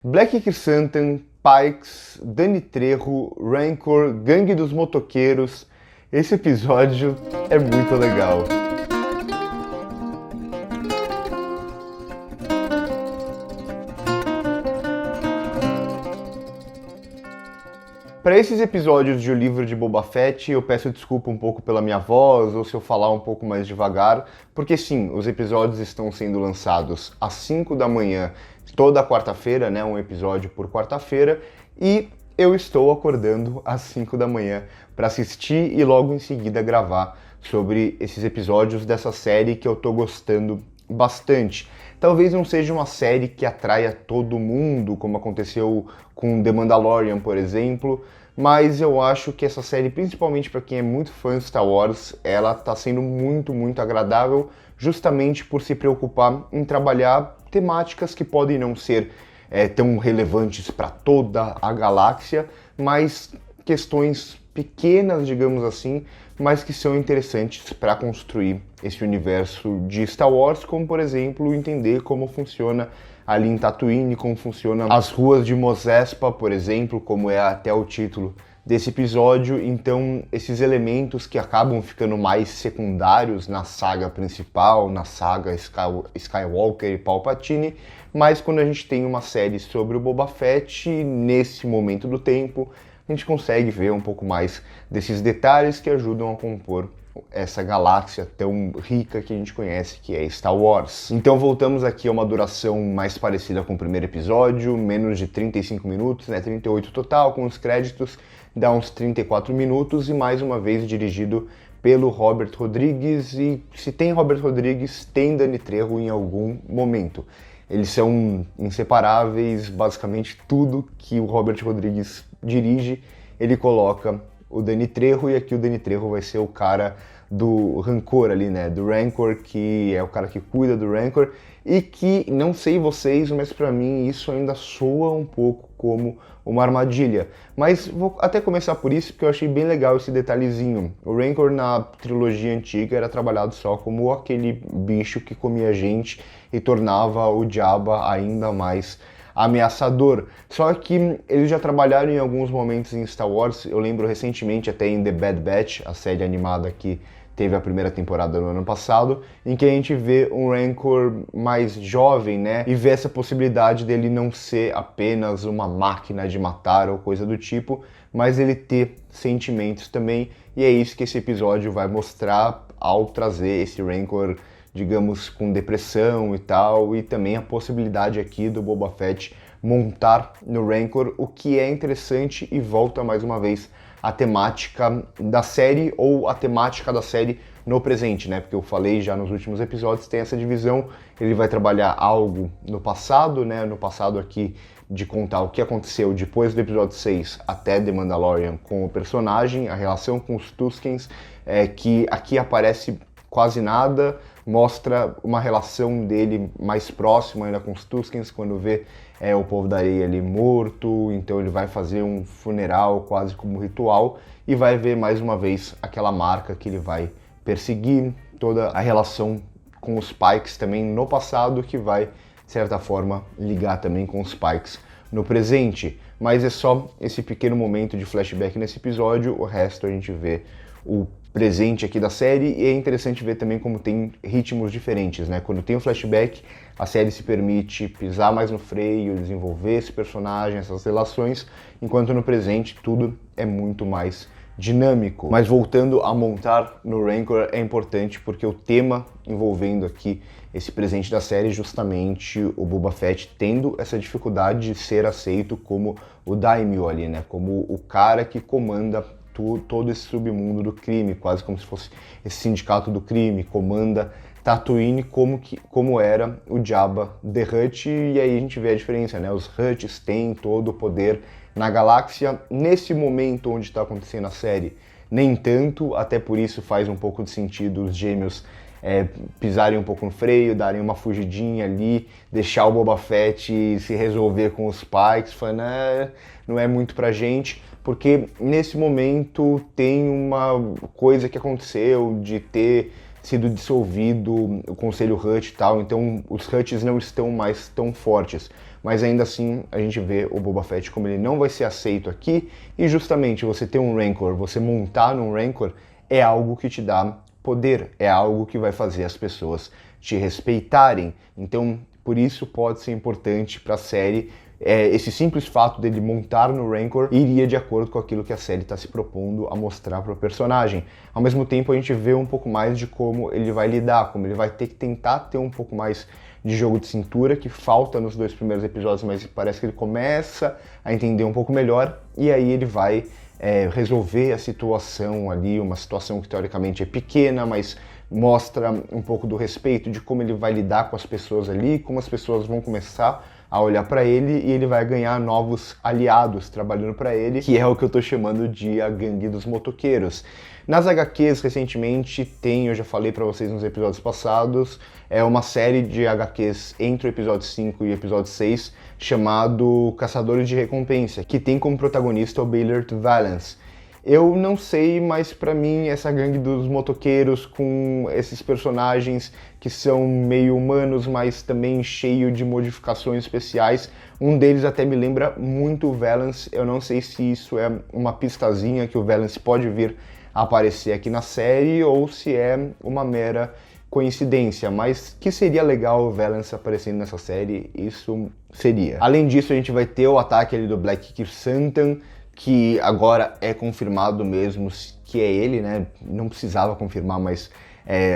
Black Chrysanthemum, Pikes, Dani Trejo, Rancor, Gangue dos Motoqueiros. Esse episódio é muito legal. Para esses episódios de O Livro de Boba Fett, eu peço desculpa um pouco pela minha voz ou se eu falar um pouco mais devagar, porque sim, os episódios estão sendo lançados às 5 da manhã toda quarta-feira, né, um episódio por quarta-feira, e eu estou acordando às 5 da manhã para assistir e logo em seguida gravar sobre esses episódios dessa série que eu tô gostando bastante. Talvez não seja uma série que atraia todo mundo, como aconteceu com The Mandalorian, por exemplo, mas eu acho que essa série, principalmente para quem é muito fã de Star Wars, ela está sendo muito agradável, justamente por se preocupar em trabalhar temáticas que podem não ser tão relevantes para toda a galáxia, mas questões pequenas, digamos assim, mas que são interessantes para construir esse universo de Star Wars, como por exemplo entender como funciona ali em Tatooine, como funcionam as ruas de Mos Espa, por exemplo, como é até o título desse episódio. Então esses elementos que acabam ficando mais secundários na saga principal, na saga Skywalker e Palpatine, mas quando a gente tem uma série sobre o Boba Fett, nesse momento do tempo, a gente consegue ver um pouco mais desses detalhes que ajudam a compor essa galáxia tão rica que a gente conhece, que é Star Wars. Então voltamos aqui a uma duração mais parecida com o primeiro episódio, menos de 35 minutos, né, 38 total, com os créditos, dá uns 34 minutos e mais uma vez dirigido pelo Robert Rodrigues, e se tem Robert Rodrigues, tem Dani Trejo em algum momento. Eles são inseparáveis, basicamente tudo que o Robert Rodrigues dirige, ele coloca o Dani Trejo, e aqui o Dani Trejo vai ser o cara do Rancor ali, né, do Rancor, que é o cara que cuida do Rancor, e que, não sei vocês, mas pra mim isso ainda soa um pouco como uma armadilha. Mas vou até começar por isso, porque eu achei bem legal esse detalhezinho. O Rancor na trilogia antiga era trabalhado só como aquele bicho que comia gente e tornava o Jabba ainda mais ameaçador. Só que eles já trabalharam em alguns momentos em Star Wars, eu lembro recentemente até em The Bad Batch, a série animada que teve a primeira temporada no ano passado, em que a gente vê um Rancor mais jovem, né, e vê essa possibilidade dele não ser apenas uma máquina de matar ou coisa do tipo, mas ele ter sentimentos também, e é isso que esse episódio vai mostrar ao trazer esse Rancor, digamos, com depressão e tal, e também a possibilidade aqui do Boba Fett montar no Rancor, o que é interessante e volta mais uma vez a temática da série, ou a temática da série no presente, né? Porque eu falei já nos últimos episódios, tem essa divisão, ele vai trabalhar algo no passado, né? No passado aqui, de contar o que aconteceu depois do episódio 6 até The Mandalorian com o personagem, a relação com os Tuskens, que aqui aparece quase nada, mostra uma relação dele mais próxima ainda com os Tuskens, quando vê o povo da areia ali morto, então ele vai fazer um funeral quase como ritual e vai ver mais uma vez aquela marca que ele vai perseguir, toda a relação com os Pikes também no passado, que vai, de certa forma, ligar também com os Pikes no presente. Mas é só esse pequeno momento de flashback nesse episódio, o resto a gente vê o presente aqui da série, e é interessante ver também como tem ritmos diferentes, né? Quando tem o flashback, a série se permite pisar mais no freio, desenvolver esse personagem, essas relações, enquanto no presente tudo é muito mais dinâmico. Mas voltando a montar no Rancor, é importante porque o tema envolvendo aqui esse presente da série é justamente o Boba Fett tendo essa dificuldade de ser aceito como o Daimyo ali, né? Como o cara que comanda todo esse submundo do crime, quase como se fosse esse sindicato do crime, comanda Tatooine como era o Jabba the Hutt, e aí a gente vê a diferença, né? Os Hutts têm todo o poder na galáxia, nesse momento onde está acontecendo a série, nem tanto, até por isso faz um pouco de sentido os gêmeos pisarem um pouco no freio, darem uma fugidinha ali, deixar o Boba Fett se resolver com os Pikes, falando, não é muito pra gente, porque nesse momento tem uma coisa que aconteceu de ter sido dissolvido o Conselho Hutt e tal, então os Hutts não estão mais tão fortes. mas ainda assim a gente vê o Boba Fett como ele não vai ser aceito aqui, e justamente você ter um Rancor, você montar num Rancor, é algo que te dá poder, é algo que vai fazer as pessoas te respeitarem. Então, por isso pode ser importante para a série. Esse simples fato dele montar no Rancor iria de acordo com aquilo que a série está se propondo a mostrar para o personagem. Ao mesmo tempo, a gente vê um pouco mais de como ele vai lidar, como ele vai ter que tentar ter um pouco mais de jogo de cintura, que falta nos 2 primeiros episódios, mas parece que ele começa a entender um pouco melhor, e aí ele vai resolver a situação ali, uma situação que teoricamente é pequena, mas mostra um pouco do respeito, de como ele vai lidar com as pessoas ali, como as pessoas vão começar a olhar para ele, e ele vai ganhar novos aliados trabalhando para ele, que é o que eu tô chamando de a gangue dos motoqueiros. Nas HQs, recentemente, eu já falei para vocês nos episódios passados, uma série de HQs entre o episódio 5 e o episódio 6, chamado Caçadores de Recompensa, que tem como protagonista o Baylor Valance. Eu não sei, mas pra mim essa gangue dos motoqueiros com esses personagens que são meio humanos, mas também cheio de modificações especiais, um deles até me lembra muito o Valance. Eu não sei se isso é uma pistazinha que o Valance pode vir a aparecer aqui na série ou se é uma mera coincidência, mas que seria legal o Valance aparecendo nessa série, isso seria. Além disso, a gente vai ter o ataque ali do Black Krrsantan, que agora é confirmado mesmo que é ele, né? Não precisava confirmar, mas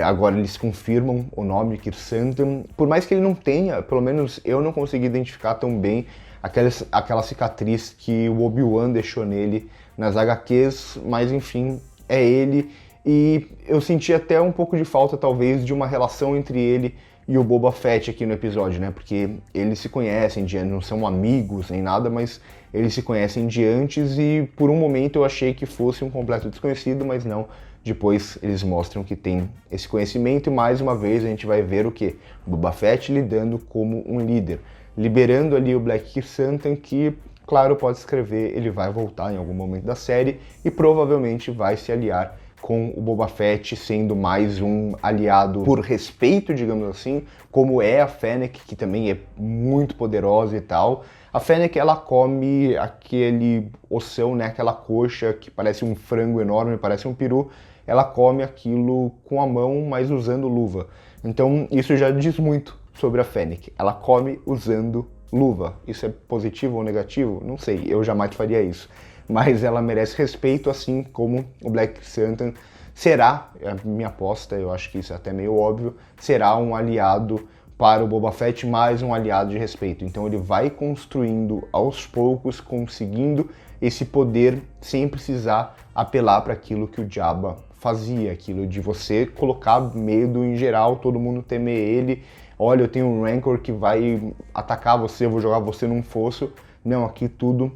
agora eles confirmam o nome Krrsantan. Por mais que ele não tenha, pelo menos eu não consegui identificar tão bem aquela cicatriz que o Obi-Wan deixou nele nas HQs, mas enfim, é ele. E eu senti até um pouco de falta, talvez, de uma relação entre ele e o Boba Fett aqui no episódio, né? Porque eles se conhecem, não são amigos nem nada, mas eles se conhecem de antes, e por um momento eu achei que fosse um completo desconhecido, mas não. Depois eles mostram que tem esse conhecimento, e mais uma vez a gente vai ver o quê? O Boba Fett lidando como um líder, liberando ali o Black Krrsantan, que, claro, pode escrever, ele vai voltar em algum momento da série e provavelmente vai se aliar com o Boba Fett, sendo mais um aliado por respeito, digamos assim, como é a Fennec, que também é muito poderosa e tal. A Fennec, ela come aquele ossão, né, aquela coxa que parece um frango enorme, parece um peru, ela come aquilo com a mão, mas usando luva. Então isso já diz muito sobre a Fennec, ela come usando luva. Isso é positivo ou negativo? Não sei, eu jamais faria isso. Mas ela merece respeito, assim como o Black Krrsantan será, é a minha aposta, eu acho que isso é até meio óbvio, será um aliado para o Boba Fett, mais um aliado de respeito. Então ele vai construindo aos poucos, conseguindo esse poder sem precisar apelar para aquilo que o Jabba fazia, aquilo de você colocar medo em geral, todo mundo temer ele. Olha, eu tenho um Rancor que vai atacar você, eu vou jogar você num fosso. Não, aqui tudo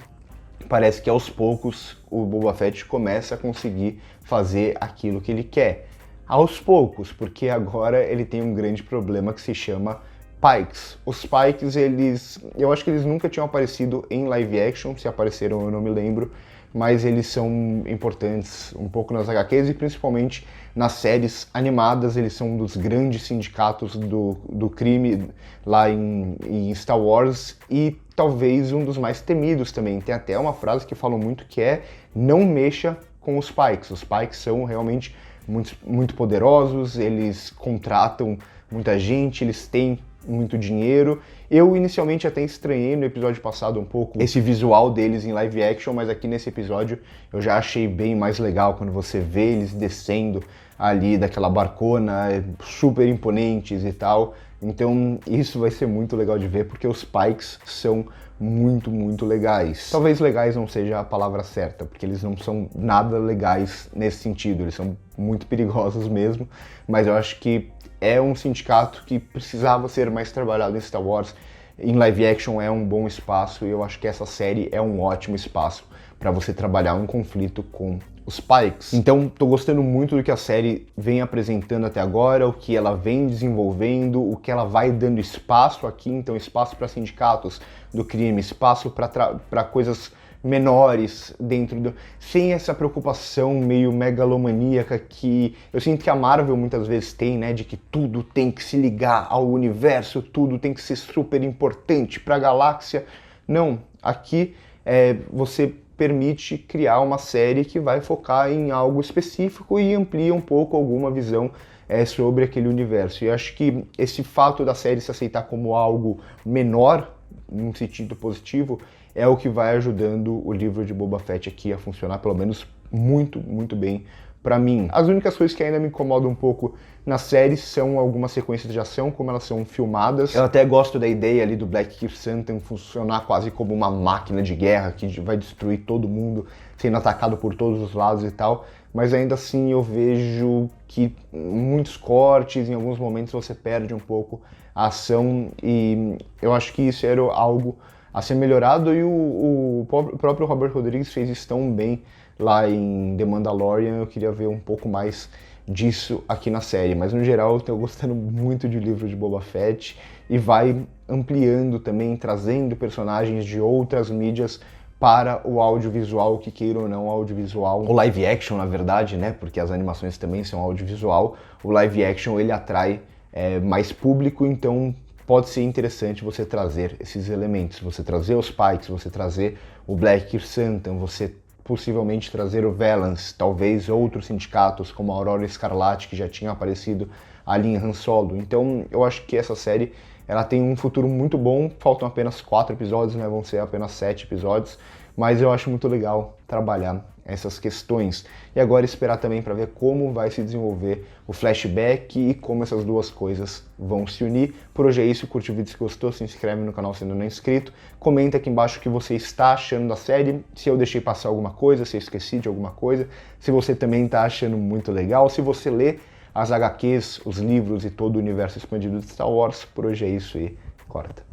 parece que aos poucos o Boba Fett começa a conseguir fazer aquilo que ele quer. Aos poucos, porque agora ele tem um grande problema que se chama Pikes. Os Pikes, eu acho que eles nunca tinham aparecido em live action, se apareceram eu não me lembro, mas eles são importantes um pouco nas HQs e principalmente nas séries animadas. Eles são um dos grandes sindicatos do crime lá em Star Wars e talvez um dos mais temidos também. Tem até uma frase que falam muito que é: não mexa com os Pikes. Os Pikes são realmente muito poderosos, eles contratam muita gente, eles têm muito dinheiro. Eu inicialmente até estranhei no episódio passado um pouco esse visual deles em live action, mas aqui nesse episódio eu já achei bem mais legal quando você vê eles descendo ali daquela barcona, super imponentes e tal. Então isso vai ser muito legal de ver, porque os Pikes são muito legais. Talvez legais não seja a palavra certa, porque eles não são nada legais nesse sentido, eles são muito perigosos mesmo, mas eu acho que é um sindicato que precisava ser mais trabalhado em Star Wars. Em live action é um bom espaço, e eu acho que essa série é um ótimo espaço para você trabalhar um conflito com os Pikes. Então, tô gostando muito do que a série vem apresentando até agora, o que ela vem desenvolvendo, o que ela vai dando espaço aqui. Então, espaço para sindicatos do crime, espaço para coisas menores dentro do... sem essa preocupação meio megalomaníaca que eu sinto que a Marvel muitas vezes tem, né, de que tudo tem que se ligar ao universo, tudo tem que ser super importante para a galáxia. Não, aqui você permite criar uma série que vai focar em algo específico e amplia um pouco alguma visão sobre aquele universo. E acho que esse fato da série se aceitar como algo menor, num sentido positivo, é o que vai ajudando o livro de Boba Fett aqui a funcionar, pelo menos muito, muito bem pra mim. As únicas coisas que ainda me incomodam um pouco na série são algumas sequências de ação, como elas são filmadas. Eu até gosto da ideia ali do Black Krrsantan funcionar quase como uma máquina de guerra que vai destruir todo mundo, sendo atacado por todos os lados e tal, mas ainda assim eu vejo que muitos cortes, em alguns momentos você perde um pouco a ação, e eu acho que isso era algo a ser melhorado, e o próprio Robert Rodrigues fez isso tão bem lá em The Mandalorian. Eu queria ver um pouco mais disso aqui na série, mas no geral eu tô gostando muito de livro de Boba Fett, e vai ampliando também, trazendo personagens de outras mídias para o audiovisual, que queira ou não, o audiovisual, o live action na verdade, né, porque as animações também são audiovisual, o live action ele atrai mais público, então pode ser interessante você trazer esses elementos, você trazer os Pikes, você trazer o Black Krrsantan, você possivelmente trazer o Valance, talvez outros sindicatos como a Aurora Escarlate, que já tinha aparecido ali em Han Solo. Então eu acho que essa série ela tem um futuro muito bom, faltam apenas 4 episódios, né? Vão ser apenas 7 episódios, mas eu acho muito legal trabalhar essas questões. E agora esperar também para ver como vai se desenvolver o flashback e como essas duas coisas vão se unir. Por hoje é isso, curte o vídeo se gostou, se inscreve no canal se ainda não é inscrito, comenta aqui embaixo o que você está achando da série, se eu deixei passar alguma coisa, se eu esqueci de alguma coisa, se você também está achando muito legal, se você lê as HQs, os livros e todo o universo expandido de Star Wars. Por hoje é isso e corta.